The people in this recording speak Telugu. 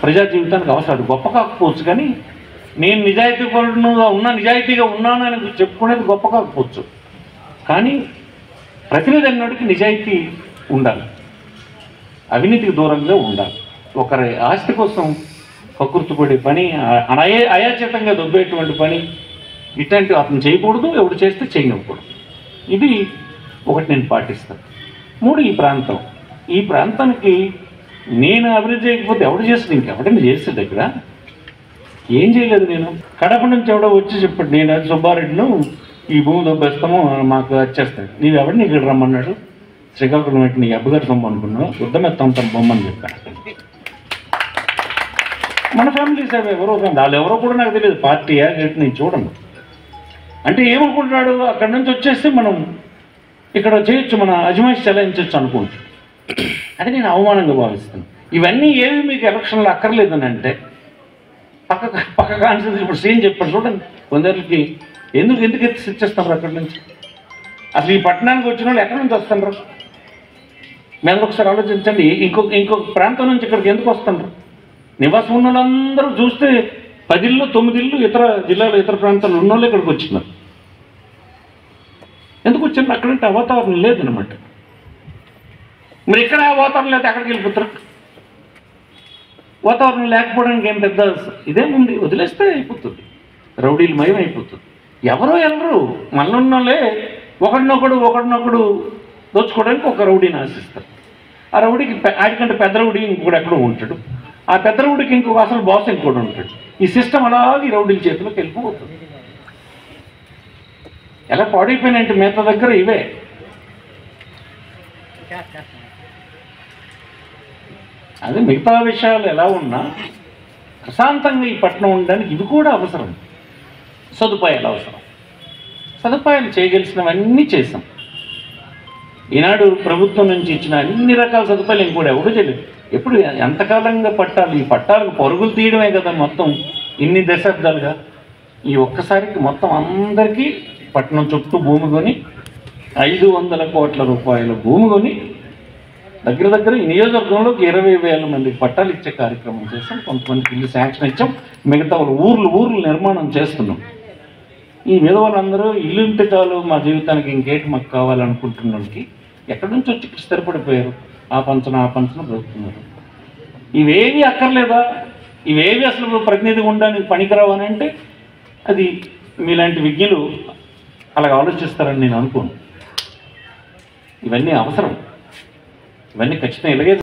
ప్రజా జీవితానికి అవసరం. అది గొప్ప కాకపోవచ్చు, కానీ నేను నిజాయితీగా ఉన్నానని చెప్పుకునేది గొప్ప కాకపోవచ్చు, కానీ ప్రతినిధి అన్నోడికి నిజాయితీ ఉండాలి, అవినీతికి దూరంగా ఉండాలి. ఒకరి ఆస్తి కోసం కకృతిపడే పని, అయాచితంగా దొబ్బేటువంటి పని ఇట్లాంటి అతను చేయకూడదు, ఎవడు చేస్తే చేయనివ్వకూడదు. ఇది ఒకటి నేను పాటిస్తాను. 3, ఈ ప్రాంతానికి నేను అభివృద్ధి చేయకపోతే ఎవడు చేస్తుంది? ఇంకెవడని చేసేది దగ్గర ఏం చేయలేదు. నేను కడప నుంచి ఎవడో వచ్చి చెప్పాడు, నేను అది సుబ్బారెడ్డిను ఈ భూమి దొబ్బేస్తాము మాకు వచ్చేస్తాడు. నీవెవడిని ఇక్కడ రమ్మన్నాడు? శ్రీకాకుళం పెట్టి నీ అబ్బగారు సొమ్ము అనుకున్నావు, యుద్ధమెత్తాం తన బొమ్మని చెప్పాను. మన ఫ్యామిలీస్ అవి ఎవరో వాళ్ళు ఎవరో కూడా నాకు తెలియదు, పార్టీయా ఏంటి నేను చూడను. అంటే ఏమనుకుంటున్నాడు, అక్కడి నుంచి వచ్చేస్తే మనం ఇక్కడ చేయొచ్చు, మన అజమాయిషి చెలాయించవచ్చు అనుకుంటాం. అది నేను అవమానంగా భావిస్తాను. ఇవన్నీ ఏవి మీకు ఎలక్షన్లో అక్కర్లేదని అంటే పక్క కాన్స్టిట్యూన్సీ ఇప్పుడు సీన్ చెప్పాడు చూడండి, కొందరికి ఎందుకు ఇచ్చేస్తున్నారు అక్కడి నుంచి? అసలు ఈ పట్టణానికి వచ్చిన వాళ్ళు ఎక్కడి నుంచి వస్తున్నారు? మీరు ఒకసారి ఆలోచించండి. ఇంకొక ప్రాంతం నుంచి ఇక్కడికి ఎందుకు వస్తున్నారు? నివాసం ఉన్న వాళ్ళందరూ చూస్తే 10 ఇళ్ళు 9 ఇళ్ళు ఇతర జిల్లాలో ఇతర ప్రాంతాల్లో ఉన్న వాళ్ళు ఇక్కడికి వచ్చినారు. ఎందుకు వచ్చింది? అక్కడంటే వాతావరణం లేదనమాట. మరి ఇక్కడ వాతావరణం లేకపోతే అక్కడికి వెళ్ళిపోతారు. వాతావరణం లేకపోవడానికి ఏం పెద్ద ఇదేముంది, వదిలేస్తే అయిపోతుంది, రౌడీలు మయం అయిపోతుంది. ఎవరో వెళ్ళరు, మనలున్నోళ్ళే ఒకడినొకడు దోచుకోవడానికి ఒక రౌడీని ఆశిస్తారు. ఆ రౌడీకి ఆడికంటే పెద్ద రౌడీ ఇంకోటి ఎక్కడో ఉంటాడు, ఆ పెద్ద రౌడీకి ఇంకొక అసలు బాస్ ఇంకోటి ఉంటాడు. ఈ సిస్టమ్ అలాగే ఈ రౌడీల చేతిలోకి వెళ్ళిపోతుంది. ఎలా పాడైపోయినాయంటే మిగతా దగ్గర ఇవే. అదే మిగతా విషయాలు ఎలా ఉన్నా ప్రశాంతంగా ఈ పట్టణం ఉండడానికి ఇవి కూడా అవసరం, సదుపాయాలు అవసరం. సదుపాయాలు చేయగలిసినవన్నీ చేసాం. ఈనాడు ప్రభుత్వం నుంచి ఇచ్చిన అన్ని రకాల సదుపాయాలు ఇంకోటి ఎవరు చేయలేదు. ఎప్పుడు ఎంతకాలంగా పట్టాలి? ఈ పట్టాలకు పరుగులు తీయడమే కదా మొత్తం ఇన్ని దశాబ్దాలుగా. ఈ ఒక్కసారికి మొత్తం అందరికీ పట్టణం చుట్టూ భూమి కొని 500 కోట్ల రూపాయల భూమి కొని దగ్గర ఈ నియోజకవర్గంలోకి 20,000 మందికి పట్టాలు ఇచ్చే కార్యక్రమం చేస్తాం. కొంతమందికి ఇల్లు శాంక్షన్ ఇచ్చాం, మిగతా వాళ్ళు ఊర్లు నిర్మాణం చేస్తున్నాం. ఈ మీద వాళ్ళందరూ ఇల్లు ఉంటే చాలు మా జీవితానికి ఇంకేంటి మాకు కావాలనుకుంటున్నోడికి ఎక్కడి నుంచి వచ్చి స్థిరపడిపోయారు, ఆ పంచన బ్రతుకుతున్నారు. ఇవేవి అక్కర్లేదా? ఇవేవి అసలు ప్రతినిధిగా ఉండడానికి పనికిరావు అని అంటే అది మీలాంటి విజ్ఞులు అలాగ ఆలోచిస్తారని నేను అనుకోను. ఇవన్నీ అవసరం, ఇవన్నీ ఖచ్చితంగా ఇలాగే